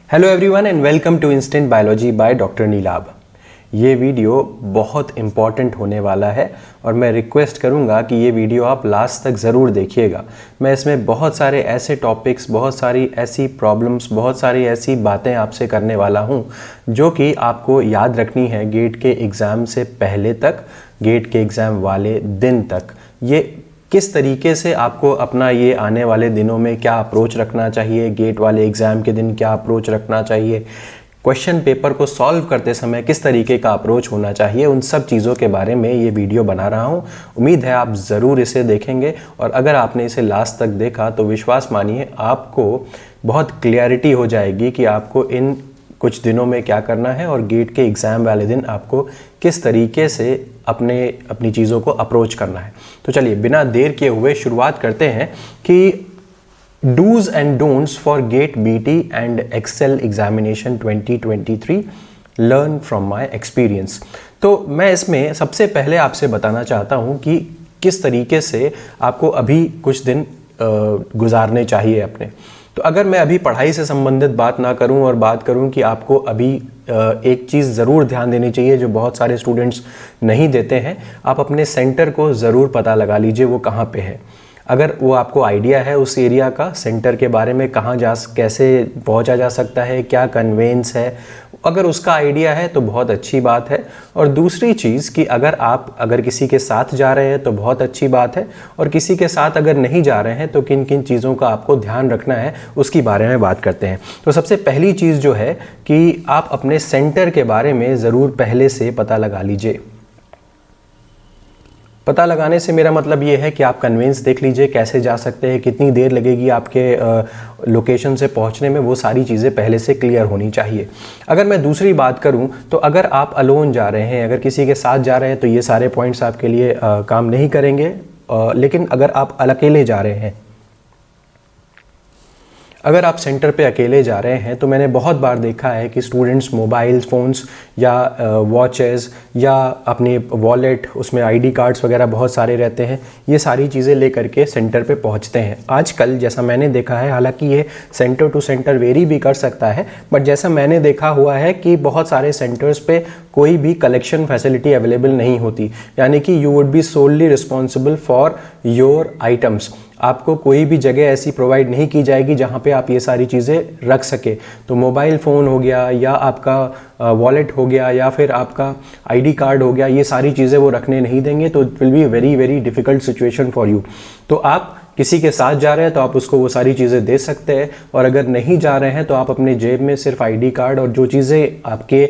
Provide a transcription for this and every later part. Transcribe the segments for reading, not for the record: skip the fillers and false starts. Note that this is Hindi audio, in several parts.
Hello everyone and welcome to Instant Biology by doctor Neelabh. ये वीडियो बहुत इम्पॉर्टेंट होने वाला है और मैं रिक्वेस्ट करूंगा कि ये वीडियो आप लास्ट तक ज़रूर देखिएगा। मैं इसमें बहुत सारे ऐसे टॉपिक्स, बहुत सारी ऐसी प्रॉब्लम्स, बहुत सारी ऐसी बातें आपसे करने वाला हूँ जो कि आपको याद रखनी है गेट के एग्ज़ाम से पहले तक, गेट के एग्ज़ाम वाले दिन तक। ये किस तरीके से आपको अपना ये आने वाले दिनों में क्या अप्रोच रखना चाहिए, गेट वाले एग्ज़ाम के दिन क्या अप्रोच रखना चाहिए, क्वेश्चन पेपर को सॉल्व करते समय किस तरीके का अप्रोच होना चाहिए, उन सब चीज़ों के बारे में ये वीडियो बना रहा हूँ। उम्मीद है आप ज़रूर इसे देखेंगे और अगर आपने इसे लास्ट तक देखा तो विश्वास मानिए आपको बहुत क्लियरिटी हो जाएगी कि आपको इन कुछ दिनों में क्या करना है और गेट के एग्ज़ाम वाले दिन आपको किस तरीके से अपनी चीज़ों को अप्रोच करना है। तो चलिए बिना देर किए हुए शुरुआत करते हैं कि dos and don'ts for GATE BT and XL examination 2023 learn from my experience. तो मैं इसमें सबसे पहले आपसे बताना चाहता हूँ कि किस तरीके से आपको अभी कुछ दिन गुजारने चाहिए अपने। तो अगर मैं अभी पढ़ाई से संबंधित बात ना करूं और बात करूं कि आपको अभी एक चीज़ ज़रूर ध्यान देनी चाहिए जो बहुत सारे स्टूडेंट्स नहीं देते हैं, आप अपने सेंटर को ज़रूर पता लगा लीजिए वो कहाँ पे है। अगर वो आपको आइडिया है उस एरिया का, सेंटर के बारे में कैसे पहुंचा जा सकता है, क्या कन्वेंस है, अगर उसका आइडिया है तो बहुत अच्छी बात है। और दूसरी चीज़ कि अगर किसी के साथ जा रहे हैं तो बहुत अच्छी बात है, और किसी के साथ अगर नहीं जा रहे हैं तो किन किन चीज़ों का आपको ध्यान रखना है उसकी बारे में बात करते हैं। तो सबसे पहली चीज़ जो है कि आप अपने सेंटर के बारे में ज़रूर पहले से पता लगा लीजिए। पता लगाने से मेरा मतलब ये है कि आप कन्वेंस देख लीजिए कैसे जा सकते हैं, कितनी देर लगेगी आपके लोकेशन से पहुंचने में, वो सारी चीज़ें पहले से क्लियर होनी चाहिए। अगर मैं दूसरी बात करूं तो अगर आप अलोन जा रहे हैं, अगर किसी के साथ जा रहे हैं तो ये सारे पॉइंट्स आपके लिए काम नहीं करेंगे। लेकिन अगर आप अकेले जा रहे हैं, अगर आप सेंटर पे अकेले जा रहे हैं तो मैंने बहुत बार देखा है कि स्टूडेंट्स मोबाइल फ़ोन्स या वॉचेस या अपने वॉलेट, उसमें आईडी कार्ड्स वगैरह बहुत सारे रहते हैं, ये सारी चीज़ें लेकर के सेंटर पे पहुंचते हैं। आजकल जैसा मैंने देखा है, हालांकि ये सेंटर टू सेंटर वेरी भी कर सकता है, बट जैसा मैंने देखा हुआ है कि बहुत सारे सेंटर्स पे कोई भी कलेक्शन फैसिलिटी अवेलेबल नहीं होती, यानी कि you would be solely responsible for your items. आपको कोई भी जगह ऐसी प्रोवाइड नहीं की जाएगी जहाँ पे आप ये सारी चीज़ें रख सके। तो मोबाइल फ़ोन हो गया या आपका वॉलेट हो गया या फिर आपका आईडी कार्ड हो गया, ये सारी चीज़ें वो रखने नहीं देंगे। तो it will be very very difficult situation for you. तो आप किसी के साथ जा रहे हैं तो आप उसको वो सारी चीज़ें दे सकते हैं, और अगर नहीं जा रहे हैं तो आप अपने जेब में सिर्फ आईडी कार्ड और जो चीज़ें आपके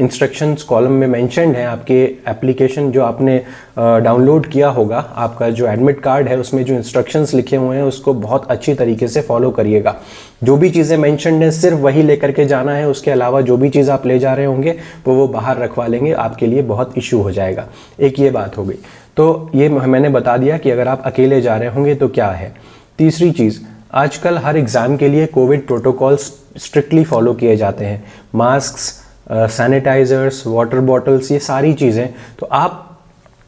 इंस्ट्रक्शंस कॉलम में मेंशन्ड हैं, आपके एप्लीकेशन जो आपने डाउनलोड किया होगा, आपका जो एडमिट कार्ड है उसमें जो इंस्ट्रक्शंस लिखे हुए हैं उसको बहुत अच्छी तरीके से फॉलो करिएगा। जो भी चीज़ें मेंशन्ड हैं सिर्फ वही लेकर के जाना है, उसके अलावा जो भी चीज़ आप ले जा रहे होंगे वो बाहर रखवा लेंगे, आपके लिए बहुत इशू हो जाएगा। एक ये बात हो गई। तो ये मैंने बता दिया कि अगर आप अकेले जा रहे होंगे तो क्या है। तीसरी चीज़, आजकल हर एग्ज़ाम के लिए कोविड प्रोटोकॉल्स स्ट्रिक्टली फॉलो किए जाते हैं। मास्क्स, सैनिटाइज़र्स, वाटर बॉटल्स, ये सारी चीज़ें। तो आप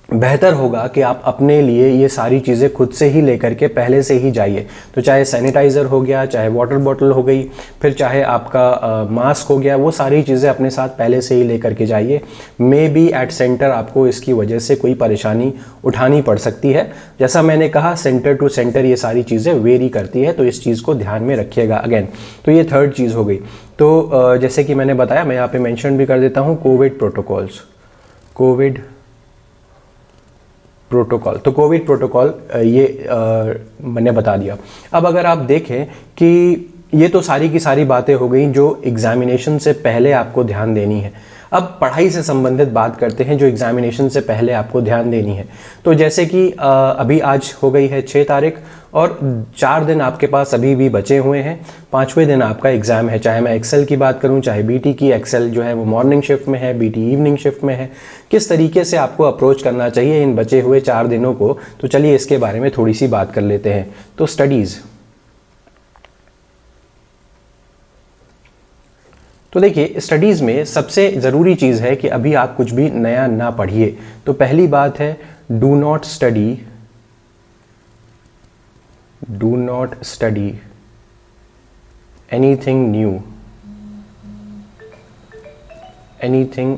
बेहतर होगा कि आप अपने लिए ये सारी चीज़ें खुद से ही लेकर के पहले से ही जाइए। तो चाहे सैनिटाइज़र हो गया, चाहे वाटर बॉटल हो गई, फिर चाहे आपका मास्क हो गया, वो सारी चीज़ें अपने साथ पहले से ही लेकर के जाइए। मे बी एट सेंटर आपको इसकी वजह से कोई परेशानी उठानी पड़ सकती है। जैसा मैंने कहा, सेंटर टू सेंटर ये सारी चीज़ें वेरी करती है, तो इस चीज़ को ध्यान में रखिएगा अगेन। तो ये थर्ड चीज़ हो गई। तो जैसे कि मैंने बताया, मैं यहाँ पे मेंशन भी कर देता हूँ कोविड प्रोटोकॉल्स, कोविड प्रोटोकॉल। तो कोविड प्रोटोकॉल ये मैंने बता दिया। अब अगर आप देखें कि ये तो सारी की सारी बातें हो गई जो एग्जामिनेशन से पहले आपको ध्यान देनी है। अब पढ़ाई से संबंधित बात करते हैं जो एग्जामिनेशन से पहले आपको ध्यान देनी है। तो जैसे कि अभी आज हो गई है 6 तारीख और 4 दिन आपके पास अभी भी बचे हुए हैं। 5वें दिन आपका एग्ज़ाम है, चाहे मैं एक्सेल की बात करूं, चाहे बीटी की। एक्सेल जो है वो मॉर्निंग शिफ्ट में है, बीटी इवनिंग शिफ्ट में है। किस तरीके से आपको अप्रोच करना चाहिए इन बचे हुए 4 दिनों को, तो चलिए इसके बारे में थोड़ी सी बात कर लेते हैं। तो स्टडीज़, तो देखिए स्टडीज़ में सबसे ज़रूरी चीज़ है कि अभी आप कुछ भी नया ना पढ़िए। तो पहली बात है, do not study anything new anything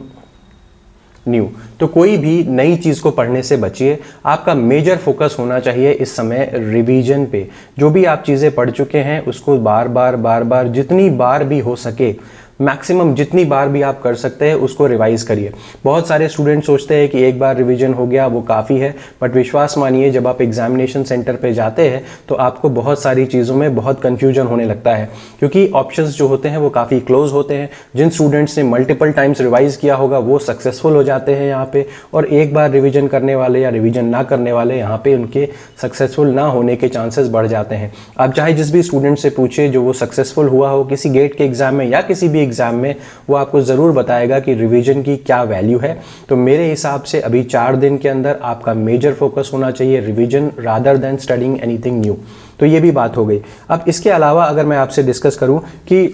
new. तो कोई भी नई चीज़ को पढ़ने से बचिए। आपका मेजर फोकस होना चाहिए इस समय रिवीजन पे। जो भी आप चीज़ें पढ़ चुके हैं उसको बार बार जितनी बार भी हो सके, मैक्सिमम जितनी बार भी आप कर सकते हैं उसको रिवाइज करिए। बहुत सारे स्टूडेंट सोचते हैं कि एक बार रिवीजन हो गया वो काफ़ी है, बट विश्वास मानिए जब आप एग्जामिनेशन सेंटर पे जाते हैं तो आपको बहुत सारी चीज़ों में बहुत कन्फ्यूजन होने लगता है, क्योंकि ऑप्शंस जो होते हैं वो काफ़ी क्लोज होते हैं। जिन स्टूडेंट्स ने मल्टीपल टाइम्स रिवाइज किया होगा वो सक्सेसफुल हो जाते हैं यहाँ पे, और एक बार रिविजन करने वाले या रिविजन ना करने वाले यहाँ पे उनके सक्सेसफुल ना होने के चांसेस बढ़ जाते हैं। आप चाहे जिस भी स्टूडेंट से पूछिए जो वो सक्सेसफुल हुआ हो किसी गेट के एग्जाम में या किसी भी एग्जाम में, वो आपको ज़रूर बताएगा कि रिवीजन की क्या वैल्यू है। तो मेरे हिसाब से अभी 4 दिन के अंदर आपका मेजर फोकस होना चाहिए revision rather than studying anything new. तो ये भी बात हो गई। अब इसके अलावा अगर मैं आपसे डिस्कस करूं कि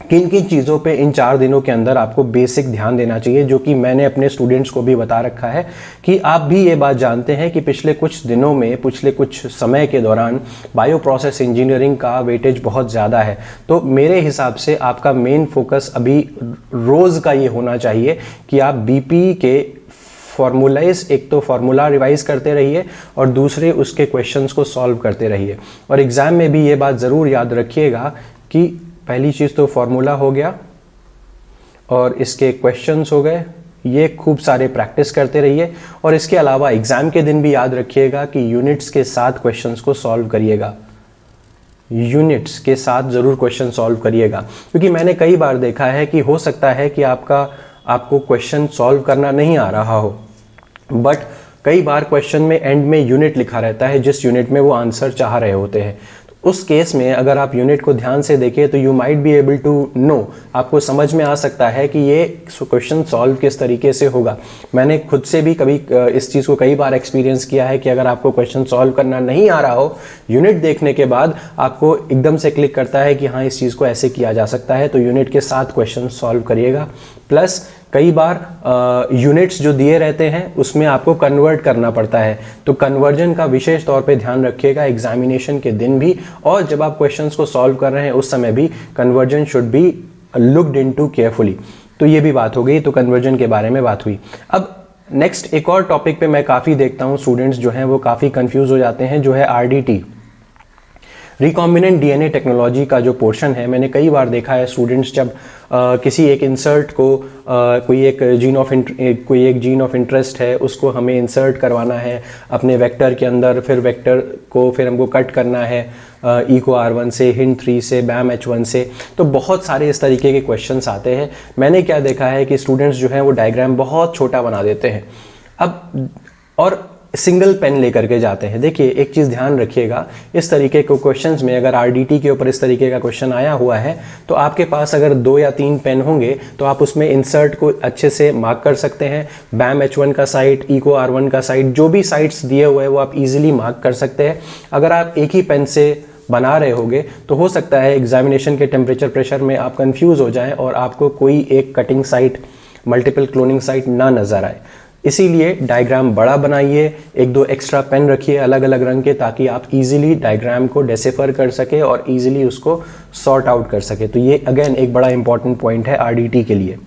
किन किन चीज़ों पे इन 4 दिनों के अंदर आपको बेसिक ध्यान देना चाहिए, जो कि मैंने अपने स्टूडेंट्स को भी बता रखा है कि आप भी ये बात जानते हैं कि पिछले कुछ दिनों में, पिछले कुछ समय के दौरान बायो प्रोसेस इंजीनियरिंग का वेटेज बहुत ज़्यादा है। तो मेरे हिसाब से आपका मेन फोकस अभी रोज़ का ये होना चाहिए कि आप बीपी के फॉर्मूलाइज, एक तो फॉर्मूला रिवाइज करते रहिए और दूसरे उसके क्वेश्चंस को सॉल्व करते रहिए। और एग्ज़ाम में भी ये बात ज़रूर याद रखिएगा कि पहली चीज़ तो फॉर्मूला हो गया और इसके क्वेश्चंस हो गए, ये खूब सारे प्रैक्टिस करते रहिए। और इसके अलावा एग्ज़ाम के दिन भी याद रखिएगा कि यूनिट्स के साथ क्वेश्चंस को सॉल्व करिएगा, यूनिट्स के साथ ज़रूर क्वेश्चन सॉल्व करिएगा। क्योंकि मैंने कई बार देखा है कि हो सकता है कि आपको क्वेश्चन सॉल्व करना नहीं आ रहा हो, बट कई बार क्वेश्चन में एंड में यूनिट लिखा रहता है जिस यूनिट में वो आंसर चाह रहे होते हैं। उस केस में अगर आप यूनिट को ध्यान से देखें तो you might be able to know, आपको समझ में आ सकता है कि ये क्वेश्चन सॉल्व किस तरीके से होगा। मैंने खुद से भी कभी इस चीज़ को कई बार एक्सपीरियंस किया है कि अगर आपको क्वेश्चन सॉल्व करना नहीं आ रहा हो, यूनिट देखने के बाद आपको एकदम से क्लिक करता है कि हाँ इस चीज़ को ऐसे किया जा सकता है, तो यूनिट के साथ क्वेश्चन सॉल्व करिएगा। प्लस कई बार यूनिट्स जो दिए रहते हैं उसमें आपको कन्वर्ट करना पड़ता है, तो कन्वर्जन का विशेष तौर पे ध्यान रखिएगा एग्जामिनेशन के दिन भी, और जब आप क्वेश्चंस को सॉल्व कर रहे हैं उस समय भी conversion should be looked into carefully. तो ये भी बात हो गई, तो कन्वर्जन के बारे में बात हुई। अब नेक्स्ट एक और टॉपिक पे मैं काफ़ी देखता हूँ स्टूडेंट्स जो हैं वो काफ़ी कंफ्यूज हो जाते हैं, जो है RDT, रिकॉम्बिनेंट डीएनए टेक्नोलॉजी का जो पोर्शन है। मैंने कई बार देखा है स्टूडेंट्स जब किसी एक इंसर्ट को कोई एक जीन ऑफ इंटरेस्ट है उसको हमें इंसर्ट करवाना है अपने वेक्टर के अंदर, फिर वेक्टर को फिर हमको कट करना है ECO R1 से, हिंट 3 से, BAM H1 से, तो बहुत सारे इस तरीके के क्वेश्चंस आते हैं। मैंने क्या देखा है कि स्टूडेंट्स जो हैं वो डायग्राम बहुत छोटा बना देते हैं अब, और सिंगल पेन लेकर के जाते हैं। देखिए एक चीज़ ध्यान रखिएगा, इस तरीके के क्वेश्चंस में अगर RDT के ऊपर इस तरीके का क्वेश्चन आया हुआ है तो आपके पास अगर 2 या 3 पेन होंगे तो आप उसमें इंसर्ट को अच्छे से मार्क कर सकते हैं। BAM H1 का साइट, ECO R1 का साइट, जो भी साइट्स दिए हुए हैं वो आप इजीली मार्क कर सकते हैं। अगर आप एक ही पेन से बना रहे होगे तो हो सकता है एग्जामिनेशन के टेम्परेचर प्रेशर में आप कंफ्यूज हो जाएं और आपको कोई एक cutting site, multiple cloning site ना नज़र आए। इसीलिए डायग्राम बड़ा बनाइए, 1-2 एक्स्ट्रा पेन रखिए अलग अलग रंग के, ताकि आप इजीली डायग्राम को डेसिफर कर सके और इजीली उसको सॉर्ट आउट कर सके। तो ये अगेन एक बड़ा इंपॉर्टेंट पॉइंट है RDT के लिए।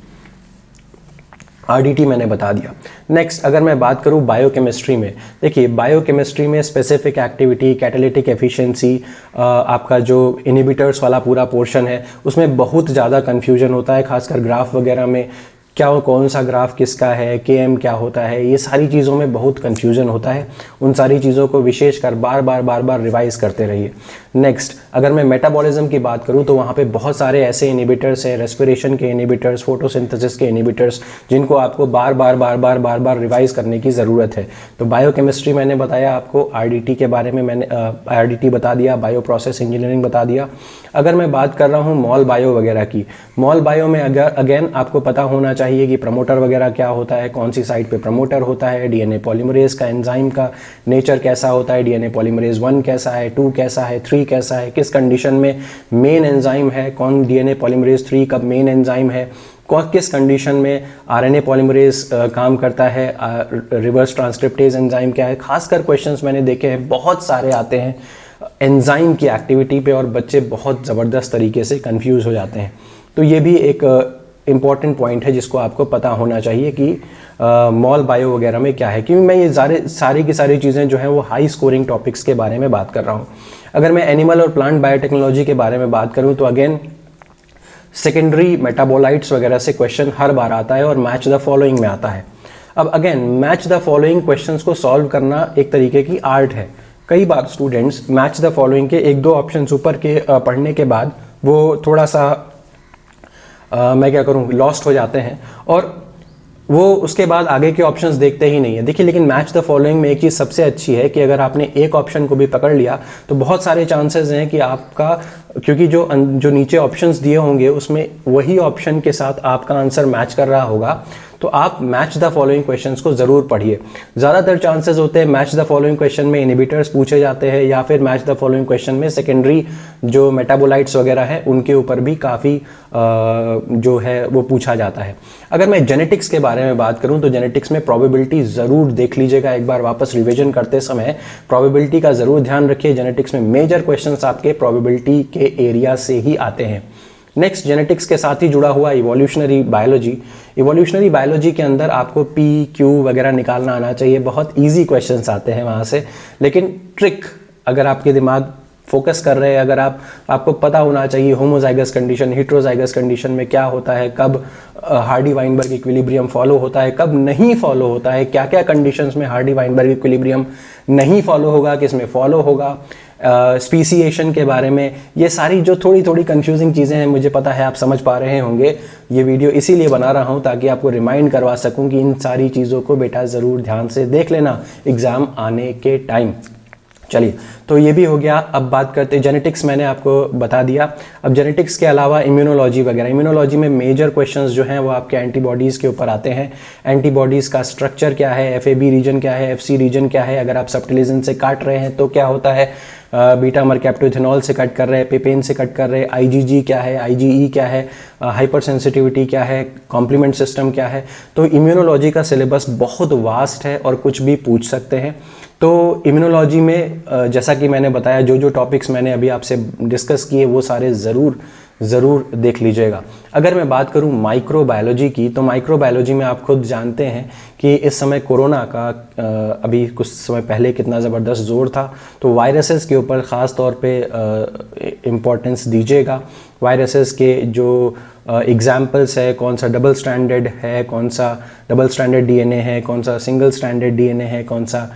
RDT मैंने बता दिया। नेक्स्ट अगर मैं बात करूं बायोकेमिस्ट्री में, देखिए बायोकेमिस्ट्री में स्पेसिफिक एक्टिविटी, कैटालिटिक एफिशिएंसी, आपका जो इनहिबिटर्स वाला पूरा पोर्शन है उसमें बहुत ज़्यादा कन्फ्यूजन होता है, खासकर ग्राफ वगैरह में क्या कौन सा ग्राफ किसका है, Km क्या होता है, ये सारी चीज़ों में बहुत कन्फ्यूजन होता है। उन सारी चीज़ों को विशेषकर बार बार रिवाइज करते रहिए। नेक्स्ट अगर मैं मेटाबॉलिज्म की बात करूं तो वहाँ पे बहुत सारे ऐसे इनहिबिटर्स हैं, रेस्पिरेशन के इनहिबिटर्स, फोटोसिंथेसिस के इनहिबिटर्स, जिनको आपको बार बार रिवाइज करने की ज़रूरत है। तो बायोकेमिस्ट्री मैंने बताया आपको, RDT के बारे में मैंने RDT बता दिया, बायो प्रोसेस इंजीनियरिंग बता दिया। अगर मैं बात कर रहा हूँ मॉल बायो वगैरह की, मॉल बायो में अगर अगेन आपको पता होना चाहिए कि प्रमोटर वगैरह क्या होता है, कौन सी साइट पे प्रमोटर होता है, DNA पॉलीमरेज का एंजाइम का नेचर कैसा होता है, DNA पॉलीमरेज 1 कैसा है, 2 कैसा है, 3 कैसा है, किस कंडीशन में मेन एंजाइम है, कौन DNA पॉलीमरेज 3 कब मेन एंजाइम है, किस कंडीशन में RNA पॉलीमरेज काम करता है, रिवर्स ट्रांसक्रिप्टेज एंजाइम क्या है। खासकर क्वेश्चंस मैंने देखे हैं बहुत सारे आते हैं एंजाइम की एक्टिविटी पे और बच्चे बहुत ज़बरदस्त तरीके से कंफ्यूज हो जाते हैं। तो ये भी एक इंपॉर्टेंट पॉइंट है जिसको आपको पता होना चाहिए कि मॉल बायो वगैरह में क्या है, क्योंकि मैं ये सारी की सारी चीज़ें जो हैं वो हाई स्कोरिंग टॉपिक्स के बारे में बात कर रहा हूँ। अगर मैं एनिमल और प्लांट बायोटेक्नोलॉजी के बारे में बात करूँ तो अगेन सेकेंडरी मेटाबोलाइट्स वगैरह से क्वेश्चन हर बार आता है और मैच द फॉलोइंग में आता है। अब again match the following questions को सॉल्व करना एक तरीके की आर्ट है। कई बार स्टूडेंट्स मैच द फॉलोइंग के एक दो ऑप्शंस ऊपर के पढ़ने के बाद वो थोड़ा सा मैं क्या करूं लॉस्ट हो जाते हैं और वो उसके बाद आगे के ऑप्शंस देखते ही नहीं है। देखिए लेकिन मैच द फॉलोइंग में एक चीज़ सबसे अच्छी है कि अगर आपने एक ऑप्शन को भी पकड़ लिया तो बहुत सारे चांसेस हैं कि आपका, क्योंकि जो नीचे ऑप्शंस दिए होंगे उसमें वही ऑप्शन के साथ आपका आंसर मैच कर रहा होगा, तो आप मैच द फॉलोइंग क्वेश्चंस को ज़रूर पढ़िए। ज़्यादातर चांसेस होते हैं मैच द फॉलोइंग क्वेश्चन में इनहिबिटर्स पूछे जाते हैं या फिर मैच द फॉलोइंग क्वेश्चन में सेकेंडरी जो मेटाबोलाइट्स वगैरह है उनके ऊपर भी काफ़ी जो है वो पूछा जाता है। अगर मैं जेनेटिक्स के बारे में बात करूं तो जेनेटिक्स में प्रोबेबिलिटी ज़रूर देख लीजिएगा, एक बार वापस रिविजन करते समय प्रोबेबिलिटी का ज़रूर ध्यान रखिए। जेनेटिक्स में मेजर क्वेश्चंस आपके प्रोबेबिलिटी के एरिया से ही आते हैं। नेक्स्ट जेनेटिक्स के साथ ही जुड़ा हुआ इवोल्यूशनरी बायोलॉजी। इवोल्यूशनरी बायोलॉजी के अंदर आपको पी क्यू वगैरह निकालना आना चाहिए, बहुत इजी क्वेश्चंस आते हैं वहाँ से। लेकिन ट्रिक अगर आपके दिमाग फोकस कर रहे हैं, अगर आपको पता होना चाहिए होमोजाइगस कंडीशन हेटेरोजाइगस कंडीशन में क्या होता है, कब हार्डी वाइनबर्ग इक्विलिब्रियम फॉलो होता है, कब नहीं फॉलो होता है, क्या क्या कंडीशंस में हार्डी वाइनबर्ग इक्विलिब्रियम नहीं फॉलो होगा, किसमें फॉलो होगा, स्पीसीएशन के बारे में, ये सारी जो थोड़ी थोड़ी कंफ्यूजिंग चीज़ें हैं मुझे पता है आप समझ पा रहे होंगे। ये वीडियो इसीलिए बना रहा हूँ ताकि आपको रिमाइंड करवा सकूँ कि इन सारी चीज़ों को बेटा ज़रूर ध्यान से देख लेना एग्ज़ाम आने के टाइम। चलिए तो ये भी हो गया। अब बात करते जेनेटिक्स मैंने आपको बता दिया। अब जेनेटिक्स के अलावा इम्यूनोलॉजी वगैरह, इम्यूनोलॉजी में मेजर क्वेश्चंस जो हैं वो आपके एंटीबॉडीज़ के ऊपर आते हैं। एंटीबॉडीज़ का स्ट्रक्चर क्या है, एफएबी रीजन क्या है, एफसी रीजन क्या है, अगर आप सेप्टिलिजन से काट रहे हैं तो क्या होता है, बीटा मरकैप्टोइथेनॉल से कट कर रहे हैं, पेपेन से कट कर रहे हैं, आईजीजी क्या है, आईजीई क्या है, हाइपर सेंसिटिविटी क्या है, कॉम्प्लीमेंट सिस्टम क्या है। तो इम्यूनोलॉजी का सिलेबस बहुत वास्ट है और कुछ भी पूछ सकते हैं। तो इम्यूनोलॉजी में जैसा कि मैंने बताया जो जो टॉपिक्स मैंने अभी आपसे डिस्कस किए वो सारे ज़रूर देख लीजिएगा। अगर मैं बात करूं माइक्रोबायोलॉजी की तो माइक्रोबायोलॉजी में आप खुद जानते हैं कि इस समय कोरोना का अभी कुछ समय पहले कितना ज़बरदस्त जोर था, तो वायरसेस के ऊपर ख़ास तौर पे इम्पोर्टेंस दीजिएगा। वायरसेस के जो एग्जाम्पल्स है, कौन सा डबल स्ट्रैंडेड है, कौन सा डबल स्ट्रैंडेड डीएनए है, कौन सा सिंगल स्ट्रैंडेड डीएनए है, कौन सा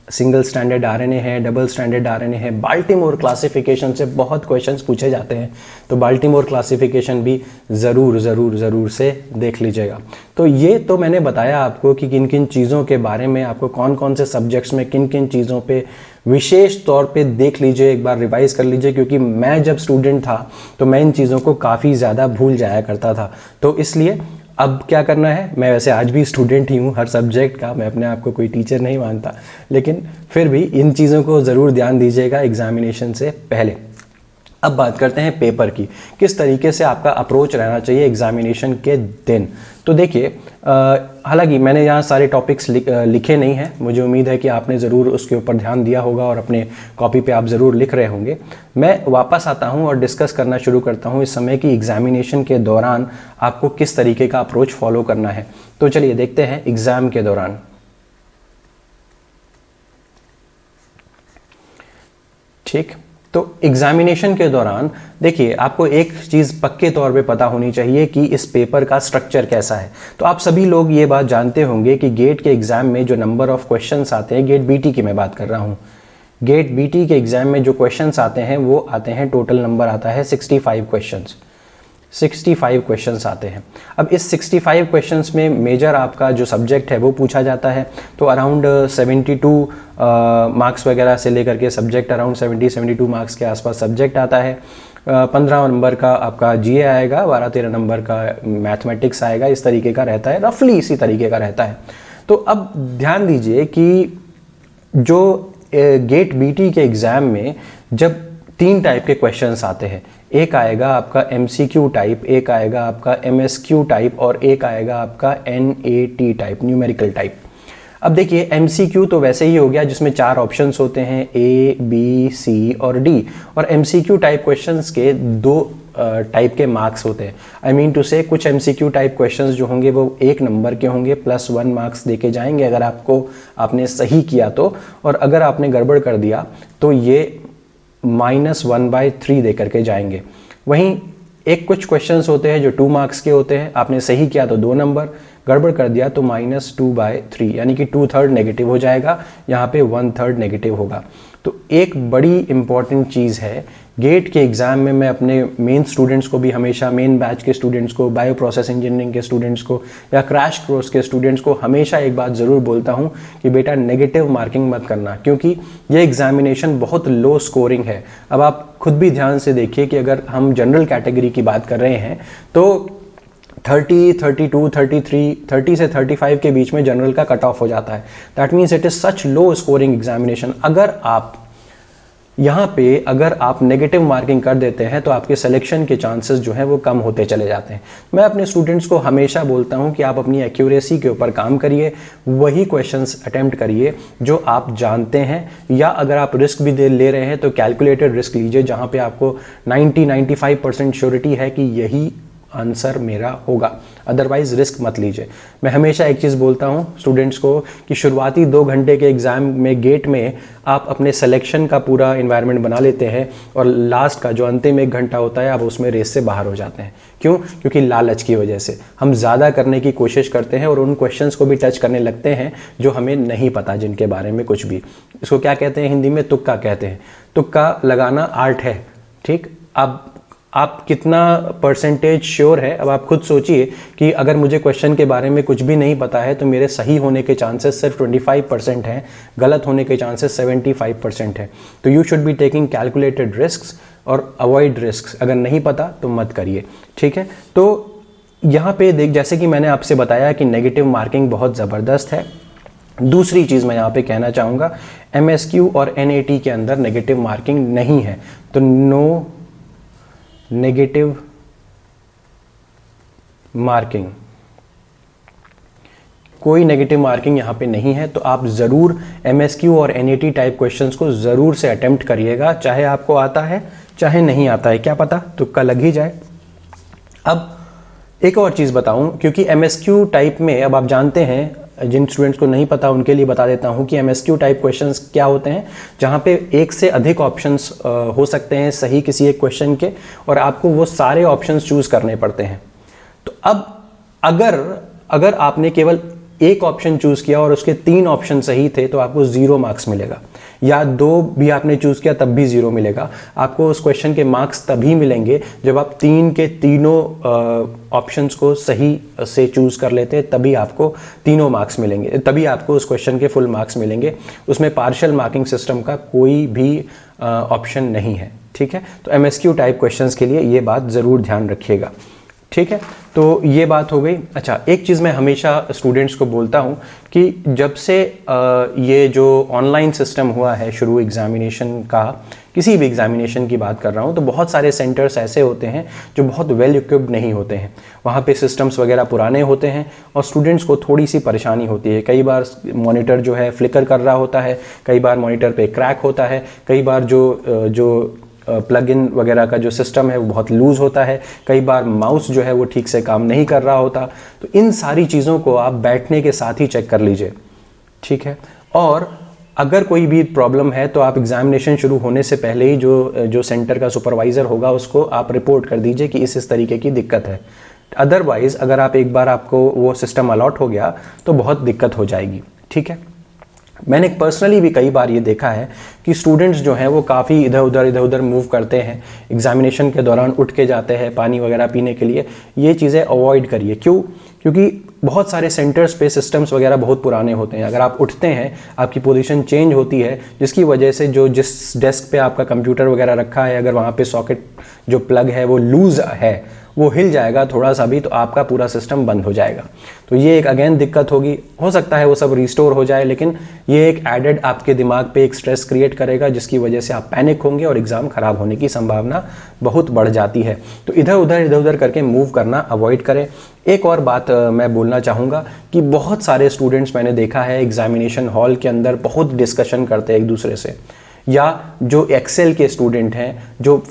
सिंगल स्टैंडर्ड आरएनए है, डबल स्टैंडर्ड आरएनए है। बाल्टीमोर क्लासिफिकेशन से बहुत क्वेश्चंस पूछे जाते हैं, तो बाल्टीमोर क्लासिफिकेशन भी ज़रूर से देख लीजिएगा। तो ये तो मैंने बताया आपको कि किन किन चीज़ों के बारे में आपको कौन कौन से सब्जेक्ट्स में किन किन चीज़ों पे विशेष तौर पे देख लीजिए, एक बार रिवाइज कर लीजिए, क्योंकि मैं जब स्टूडेंट था तो मैं इन चीज़ों को काफ़ी ज़्यादा भूल जाया करता था। तो इसलिए अब क्या करना है, मैं वैसे आज भी स्टूडेंट ही हूँ हर सब्जेक्ट का, मैं अपने आप को कोई टीचर नहीं मानता, लेकिन फिर भी इन चीज़ों को ज़रूर ध्यान दीजिएगा एग्जामिनेशन से पहले। अब बात करते हैं पेपर की, किस तरीके से आपका अप्रोच रहना चाहिए एग्जामिनेशन के दिन। तो देखिए हालांकि मैंने यहाँ सारे टॉपिक्स लिखे नहीं हैं, मुझे उम्मीद है कि आपने ज़रूर उसके ऊपर ध्यान दिया होगा और अपने कॉपी पे आप ज़रूर लिख रहे होंगे। मैं वापस आता हूँ और डिस्कस करना शुरू करता हूँ इस समय की एग्जामिनेशन के दौरान आपको किस तरीके का अप्रोच फॉलो करना है। तो चलिए देखते हैं एग्ज़ाम के दौरान। ठीक, तो एग्जामिनेशन के दौरान देखिए आपको एक चीज़ पक्के तौर पे पता होनी चाहिए कि इस पेपर का स्ट्रक्चर कैसा है। तो आप सभी लोग ये बात जानते होंगे कि गेट के एग्ज़ाम में जो नंबर ऑफ क्वेश्चंस आते हैं, गेट बीटी की मैं बात कर रहा हूँ, गेट बीटी के एग्ज़ाम में जो क्वेश्चंस आते हैं वो आते हैं, टोटल नंबर आता है 65 क्वेश्चंस। 65 क्वेश्चंस आते हैं। अब इस 65 क्वेश्चंस में मेजर आपका जो सब्जेक्ट है वो पूछा जाता है, तो अराउंड 72 मार्क्स वगैरह से लेकर के सब्जेक्ट अराउंड 72 मार्क्स के आसपास सब्जेक्ट आता है। 15 नंबर का आपका जीए आएगा, 12-13 नंबर का मैथमेटिक्स आएगा, इस तरीके का रहता है, रफली इसी तरीके का रहता है। तो अब ध्यान दीजिए कि जो गेट बीटी के एग्ज़ाम में जब 3 टाइप के क्वेश्चंस आते हैं, एक आएगा आपका एमसीक्यू टाइप, एक आएगा आपका एमएसक्यू टाइप और एक आएगा आपका एनएटी टाइप, न्यूमेरिकल टाइप। अब देखिए एमसीक्यू तो वैसे ही हो गया जिसमें 4 ऑप्शंस होते हैं, ए बी सी और डी, और एमसीक्यू टाइप क्वेश्चंस के 2 टाइप के मार्क्स होते हैं। आई मीन टू से कुछ MCQ टाइप क्वेश्चंस जो होंगे वो 1 नंबर के होंगे, +1 मार्क्स देके जाएंगे अगर आपने सही किया तो, और अगर आपने गड़बड़ कर दिया तो ये -1/3 दे करके जाएंगे। वहीं कुछ क्वेश्चंस होते हैं जो 2 मार्क्स के होते हैं, आपने सही किया तो 2 नंबर, गड़बड़ कर दिया तो -2/3, यानी कि 2/3 नेगेटिव हो जाएगा, यहाँ पे 1/3 नेगेटिव होगा। तो एक बड़ी इंपॉर्टेंट चीज़ है गेट के एग्ज़ाम में, मैं अपने मेन स्टूडेंट्स को भी हमेशा, मेन बैच के स्टूडेंट्स को, बायो प्रोसेस इंजीनियरिंग के स्टूडेंट्स को या क्रैश कोर्स के स्टूडेंट्स को हमेशा एक बात ज़रूर बोलता हूँ कि बेटा नेगेटिव मार्किंग मत करना, क्योंकि ये एग्जामिनेशन बहुत लो स्कोरिंग है। अब आप खुद भी ध्यान से देखिए कि अगर हम जनरल कैटेगरी की बात कर रहे हैं तो 30, 32, 33, 30 से 35 के बीच में जनरल का कट ऑफ हो जाता है। That means it is such low scoring examination. अगर आप नेगेटिव मार्किंग कर देते हैं तो आपके सिलेक्शन के चांसेस जो हैं वो कम होते चले जाते हैं। मैं अपने स्टूडेंट्स को हमेशा बोलता हूं कि आप अपनी एक्यूरेसी के ऊपर काम करिए, वही क्वेश्चंस अटेम्प्ट करिए जो आप जानते हैं, या अगर आप रिस्क भी ले रहे हैं तो कैलकुलेटेड रिस्क लीजिए जहां पे आपको 90-95% श्योरिटी है कि यही आंसर मेरा होगा, अदरवाइज रिस्क मत लीजिए। मैं हमेशा एक चीज़ बोलता हूँ स्टूडेंट्स को कि शुरुआती 2 घंटे के एग्ज़ाम में गेट में आप अपने सिलेक्शन का पूरा इन्वायरमेंट बना लेते हैं, और लास्ट का जो अंतिम 1 घंटा होता है आप उसमें रेस से बाहर हो जाते हैं। क्यों? क्योंकि लालच की वजह से हम ज़्यादा करने की कोशिश करते हैं और उन क्वेश्चंस को भी टच करने लगते हैं जो हमें नहीं पता, जिनके बारे में कुछ भी। इसको क्या कहते हैं हिंदी में? तुक्का कहते हैं। तुक्का लगाना आर्ट है, ठीक। अब आप कितना परसेंटेज श्योर है, अब आप खुद सोचिए कि अगर मुझे क्वेश्चन के बारे में कुछ भी नहीं पता है तो मेरे सही होने के चांसेस सिर्फ 25% हैं, गलत होने के चांसेस 75% है। तो you should be taking calculated risks और अवॉइड रिस्क्स। अगर नहीं पता तो मत करिए, ठीक है। तो यहाँ पे देख, जैसे कि मैंने आपसे बताया कि नेगेटिव मार्किंग बहुत ज़बरदस्त है। दूसरी चीज़ मैं यहाँ पे कहना चाहूँगा, MSQ और NAT के अंदर नेगेटिव मार्किंग नहीं है, तो नो नेगेटिव मार्किंग, कोई नेगेटिव मार्किंग यहाँ पे नहीं है। तो आप ज़रूर MSQ और NAT टाइप क्वेश्चंस को ज़रूर से अटेम्प्ट करिएगा, चाहे आपको आता है चाहे नहीं आता है, क्या पता तुक्का लग ही जाए। अब एक और चीज़ बताऊं, क्योंकि MSQ टाइप में, अब आप जानते हैं, जिन स्टूडेंट्स को नहीं पता उनके लिए बता देता हूं कि MSQ टाइप क्वेश्चंस क्या होते हैं, जहां पे 1 से अधिक ऑप्शंस हो सकते हैं सही किसी एक क्वेश्चन के, और आपको वो सारे ऑप्शंस चूज करने पड़ते हैं। तो अब अगर आपने केवल एक ऑप्शन चूज किया और उसके 3 ऑप्शन सही थे तो आपको 0 मार्क्स मिलेगा, या 2 भी आपने चूज किया तब भी 0 मिलेगा। आपको उस क्वेश्चन के मार्क्स तभी मिलेंगे जब आप 3 के तीनों ऑप्शंस को सही से चूज कर लेते हैं, तभी आपको तीनों मार्क्स मिलेंगे, तभी आपको उस क्वेश्चन के फुल मार्क्स मिलेंगे। उसमें पार्शियल मार्किंग सिस्टम का कोई भी ऑप्शन नहीं है, ठीक है। तो MSQ टाइप क्वेश्चंस के लिए ये बात ज़रूर ध्यान रखिएगा, ठीक है। तो ये बात हो गई। अच्छा, एक चीज़ मैं हमेशा स्टूडेंट्स को बोलता हूँ कि जब से ये जो ऑनलाइन सिस्टम हुआ है शुरू एग्जामिनेशन का, किसी भी एग्जामिनेशन की बात कर रहा हूँ, तो बहुत सारे सेंटर्स ऐसे होते हैं जो बहुत वेल इक्विप्ड नहीं होते हैं। वहाँ पे सिस्टम्स वगैरह पुराने होते हैं और स्टूडेंट्स को थोड़ी सी परेशानी होती है। कई बार मॉनिटर जो है फ्लिकर कर रहा होता है, कई बार मॉनिटर पे क्रैक होता है, कई बार जो प्लग इन वगैरह का जो सिस्टम है वो बहुत लूज़ होता है, कई बार माउस जो है वो ठीक से काम नहीं कर रहा होता। तो इन सारी चीज़ों को आप बैठने के साथ ही चेक कर लीजिए, ठीक है। और अगर कोई भी प्रॉब्लम है तो आप एग्जामिनेशन शुरू होने से पहले ही जो सेंटर का सुपरवाइज़र होगा उसको आप रिपोर्ट कर दीजिए कि इस तरीके की दिक्कत है। अदरवाइज़ अगर आप एक बार आपको वो सिस्टम अलॉट हो गया तो बहुत दिक्कत हो जाएगी, ठीक है। मैंने पर्सनली भी कई बार ये देखा है कि स्टूडेंट्स जो हैं वो काफ़ी इधर उधर मूव करते हैं, एग्जामिनेशन के दौरान उठ के जाते हैं पानी वगैरह पीने के लिए। ये चीज़ें अवॉइड करिए। क्यों? क्योंकि बहुत सारे सेंटर्स पे सिस्टम्स वगैरह बहुत पुराने होते हैं। अगर आप उठते हैं, आपकी पोजीशन चेंज होती है, जिसकी वजह से जिस डेस्क पे आपका कंप्यूटर वगैरह रखा है, अगर वहाँ पे सॉकेट जो प्लग है वो लूज़ है, वो हिल जाएगा थोड़ा सा भी, तो आपका पूरा सिस्टम बंद हो जाएगा। तो ये एक अगेन दिक्कत होगी। हो सकता है वो सब रिस्टोर हो जाए, लेकिन ये एक एडेड आपके दिमाग पे एक स्ट्रेस क्रिएट करेगा, जिसकी वजह से आप पैनिक होंगे और एग्ज़ाम ख़राब होने की संभावना बहुत बढ़ जाती है। तो इधर उधर करके मूव करना अवॉइड करें। एक और बात मैं बोलना चाहूँगा कि बहुत सारे स्टूडेंट्स मैंने देखा है एग्जामिनेशन हॉल के अंदर बहुत डिस्कशन करते हैं एक दूसरे से, या जो एक्सेल के स्टूडेंट हैं, जो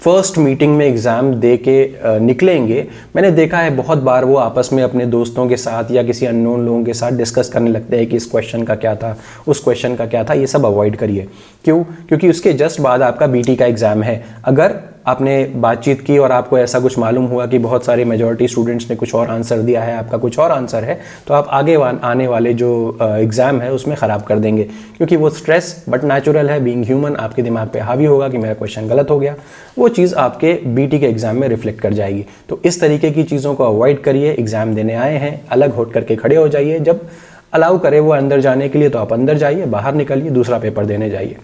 फर्स्ट मीटिंग में एग्ज़ाम दे के निकलेंगे, मैंने देखा है बहुत बार वो आपस में अपने दोस्तों के साथ या किसी अननोन लोगों के साथ डिस्कस करने लगते हैं कि इस क्वेश्चन का क्या था, उस क्वेश्चन का क्या था। ये सब अवॉइड करिए। क्यों? क्योंकि उसके जस्ट बाद आपका बीटी का एग्ज़ाम है। अगर आपने बातचीत की और आपको ऐसा कुछ मालूम हुआ कि बहुत सारे मेजॉरिटी स्टूडेंट्स ने कुछ और आंसर दिया है, आपका कुछ और आंसर है, तो आप आगे आने वाले जो एग्ज़ाम है उसमें ख़राब कर देंगे। क्योंकि वो स्ट्रेस बट नेचुरल है, बीइंग ह्यूमन, आपके दिमाग पे हावी होगा कि मेरा क्वेश्चन गलत हो गया। वो चीज़ आपके बीटी के एग्ज़ाम में रिफ्लेक्ट कर जाएगी। तो इस तरीके की चीज़ों को अवॉइड करिए। एग्ज़ाम देने आए हैं, अलग होट करके खड़े हो जाइए। जब अलाउ करे वो अंदर जाने के लिए तो आप अंदर जाइए, बाहर निकलिए, दूसरा पेपर देने जाइए।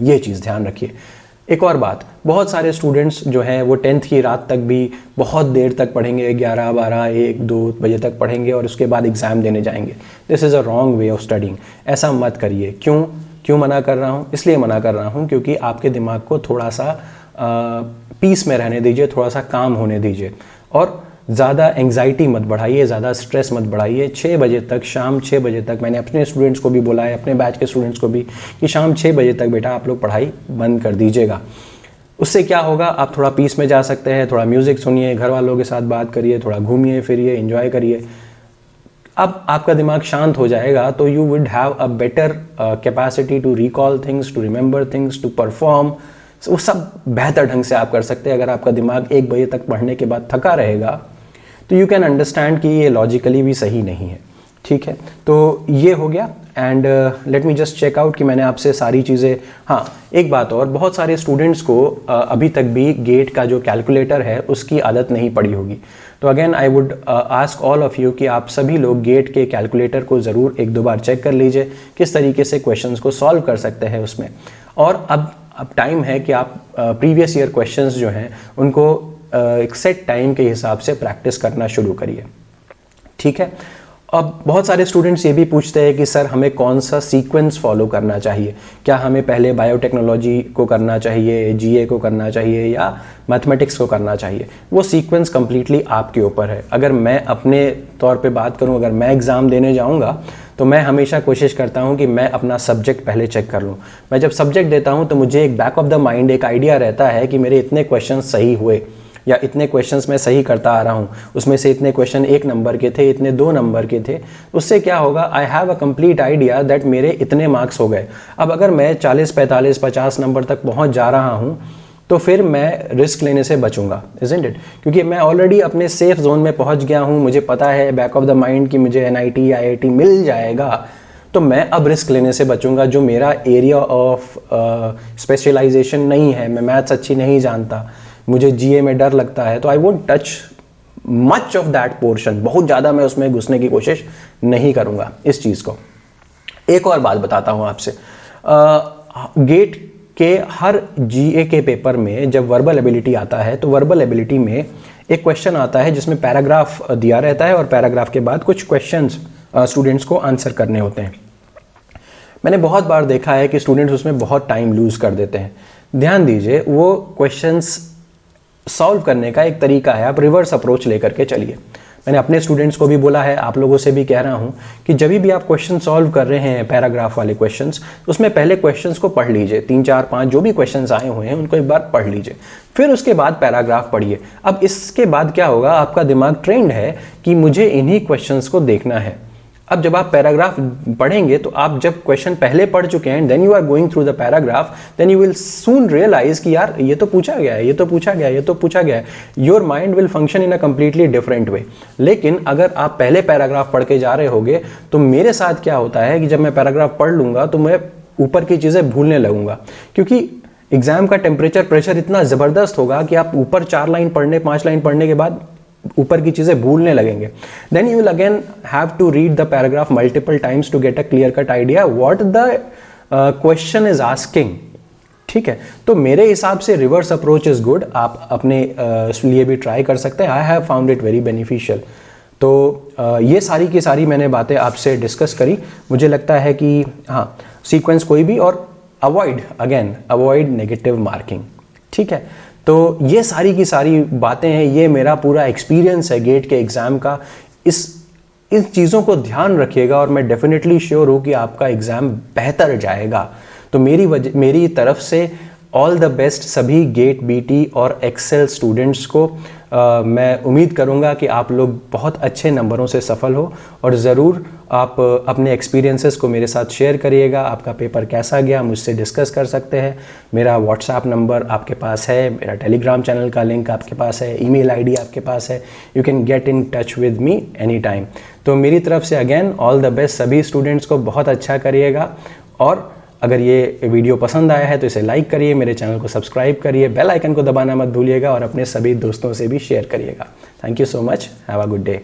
ये चीज़ ध्यान रखिए। एक और बात, बहुत सारे स्टूडेंट्स जो हैं वो 10th की रात तक भी बहुत देर तक पढ़ेंगे, 11, 12, 1, 2 बजे तक पढ़ेंगे और उसके बाद एग्ज़ाम देने जाएंगे। This is a wrong way of studying. ऐसा मत करिए। क्यों मना कर रहा हूँ? इसलिए मना कर रहा हूँ क्योंकि आपके दिमाग को थोड़ा सा पीस में रहने दीजिए, थोड़ा सा काम होने दीजिए और ज़्यादा एंग्जाइटी मत बढ़ाइए, ज़्यादा स्ट्रेस मत बढ़ाइए। 6 बजे तक, शाम 6 बजे तक, मैंने अपने स्टूडेंट्स को भी बोला है, अपने बैच के स्टूडेंट्स को भी, कि शाम 6 बजे तक बेटा आप लोग पढ़ाई बंद कर दीजिएगा। उससे क्या होगा, आप थोड़ा पीस में जा सकते हैं, थोड़ा म्यूज़िक सुनिए, घर वालों के साथ बात करिए, थोड़ा घूमिए फिरिए, एंजॉय करिए। अब आपका दिमाग शांत हो जाएगा तो you would have a better capacity to recall things, to remember things, to perform. वो सब बेहतर ढंग से आप कर सकते हैं। अगर आपका दिमाग 1 बजे तक पढ़ने के बाद थका रहेगा तो यू कैन अंडरस्टैंड कि ये लॉजिकली भी सही नहीं है। ठीक है, तो ये हो गया। And let me just check out कि मैंने आपसे सारी चीज़ें, हाँ एक बात और, बहुत सारे स्टूडेंट्स को अभी तक भी गेट का जो कैलकुलेटर है उसकी आदत नहीं पड़ी होगी। तो again I would ask all of you कि आप सभी लोग गेट के कैलकुलेटर को ज़रूर 1-2 बार चेक कर लीजिए, किस तरीके से क्वेश्चंस को सॉल्व कर सकते हैं उसमें। और अब टाइम है कि आप प्रीवियस ईयर क्वेश्चंस जो हैं उनको एक सेट टाइम के हिसाब से प्रैक्टिस करना शुरू करिए। ठीक है। अब बहुत सारे स्टूडेंट्स ये भी पूछते हैं कि सर हमें कौन सा सीक्वेंस फॉलो करना चाहिए, क्या हमें पहले बायोटेक्नोलॉजी को करना चाहिए, जीए को करना चाहिए या मैथमेटिक्स को करना चाहिए। वो सीक्वेंस कम्प्लीटली आपके ऊपर है। अगर मैं अपने तौर पे बात करूं, अगर मैं एग्ज़ाम देने जाऊंगा तो मैं हमेशा कोशिश करता हूं कि मैं अपना सब्जेक्ट पहले चेक कर लूं। मैं जब सब्जेक्ट देता हूं तो मुझे एक बैक ऑफ द माइंड एक आइडिया रहता है कि मेरे इतने क्वेश्चन सही हुए या इतने क्वेश्चंस मैं सही करता आ रहा हूँ, उसमें से इतने क्वेश्चन 1 नंबर के थे, इतने 2 नंबर के थे। उससे क्या होगा, I have a complete idea that मेरे इतने मार्क्स हो गए। अब अगर मैं 40, 45, 50 नंबर तक पहुँच जा रहा हूँ तो फिर मैं रिस्क लेने से बचूंगा, इज़न्ट इट? क्योंकि मैं ऑलरेडी अपने सेफ जोन में पहुँच गया हूँ, मुझे पता है बैक ऑफ द माइंड कि मुझे NIT या IIT मिल जाएगा। तो मैं अब रिस्क लेने से बचूंगा। जो मेरा एरिया ऑफ स्पेशलाइजेशन नहीं है, मैं मैथ्स अच्छी नहीं जानता, मुझे जीए में डर लगता है, तो I won't touch much of that portion. बहुत ज़्यादा मैं उसमें घुसने की कोशिश नहीं करूँगा इस चीज़ को। एक और बात बताता हूँ आपसे, गेट के हर जीए के पेपर में जब वर्बल एबिलिटी आता है तो वर्बल एबिलिटी में एक क्वेश्चन आता है जिसमें पैराग्राफ दिया रहता है और पैराग्राफ के बाद कुछ क्वेश्चंस स्टूडेंट्स को आंसर करने होते हैं। मैंने बहुत बार देखा है कि स्टूडेंट्स उसमें बहुत टाइम लूज़ कर देते हैं। ध्यान दीजिए, वो क्वेश्चंस सॉल्व करने का एक तरीका है, आप रिवर्स अप्रोच लेकर के चलिए। मैंने अपने स्टूडेंट्स को भी बोला है, आप लोगों से भी कह रहा हूँ कि जब भी आप क्वेश्चन सॉल्व कर रहे हैं पैराग्राफ वाले क्वेश्चंस, उसमें पहले क्वेश्चंस को पढ़ लीजिए, 3, 4, 5 जो भी क्वेश्चंस आए हुए हैं उनको एक बार पढ़ लीजिए, फिर उसके बाद पैराग्राफ पढ़िए। अब इसके बाद क्या होगा, आपका दिमाग ट्रेंड है कि मुझे इन्हीं क्वेश्चंस को देखना है। अब जब आप पैराग्राफ पढ़ेंगे तो आप जब क्वेश्चन पहले पढ़ चुके हैं, then you are going through the paragraph, then you will soon realise कि यार ये तो पूछा गया है, ये तो पूछा गया है, ये तो पूछा गया है। Your mind will function in a completely different way. लेकिन अगर आप पहले पैराग्राफ पढ़ के जा रहे होगे तो मेरे साथ क्या होता है कि जब मैं पैराग्राफ पढ़ लूंगा तो मैं ऊपर की चीज़ें भूलने लगूंगा, क्योंकि एग्जाम का टेम्परेचर प्रेशर इतना ज़बरदस्त होगा कि आप ऊपर 4 लाइन पढ़ने, 5 लाइन पढ़ने के बाद ऊपर की चीजें भूलने लगेंगे। Then you will again have to read the paragraph multiple times to get a clear cut idea what the question is asking. ठीक है, तो मेरे हिसाब से रिवर्स अप्रोच इज गुड। आप अपने लिए भी ट्राई कर सकते हैं। I have found it very beneficial. तो ये सारी की सारी मैंने बातें आपसे डिस्कस करी। मुझे लगता है कि हाँ, सीक्वेंस कोई भी, और अवॉइड नेगेटिव मार्किंग। ठीक है, तो ये सारी की सारी बातें हैं, ये मेरा पूरा एक्सपीरियंस है गेट के एग्ज़ाम का। इन चीज़ों को ध्यान रखिएगा और मैं डेफिनेटली श्योर हूँ कि आपका एग्ज़ाम बेहतर जाएगा। तो मेरी तरफ से ऑल द बेस्ट सभी गेट बीटी और एक्सेल स्टूडेंट्स को। मैं उम्मीद करूंगा कि आप लोग बहुत अच्छे नंबरों से सफल हो, और ज़रूर आप अपने एक्सपीरियंसेस को मेरे साथ शेयर करिएगा। आपका पेपर कैसा गया मुझसे डिस्कस कर सकते हैं। मेरा व्हाट्सएप नंबर आपके पास है, मेरा टेलीग्राम चैनल का लिंक आपके पास है, ईमेल आईडी आपके पास है। You can get in touch with me any time. तो मेरी तरफ से अगेन ऑल द बेस्ट सभी स्टूडेंट्स को, बहुत अच्छा करिएगा। और अगर ये वीडियो पसंद आया है तो इसे लाइक करिए, मेरे चैनल को सब्सक्राइब करिए, बेल आइकन को दबाना मत भूलिएगा, और अपने सभी दोस्तों से भी शेयर करिएगा। Thank you so much, have a good day.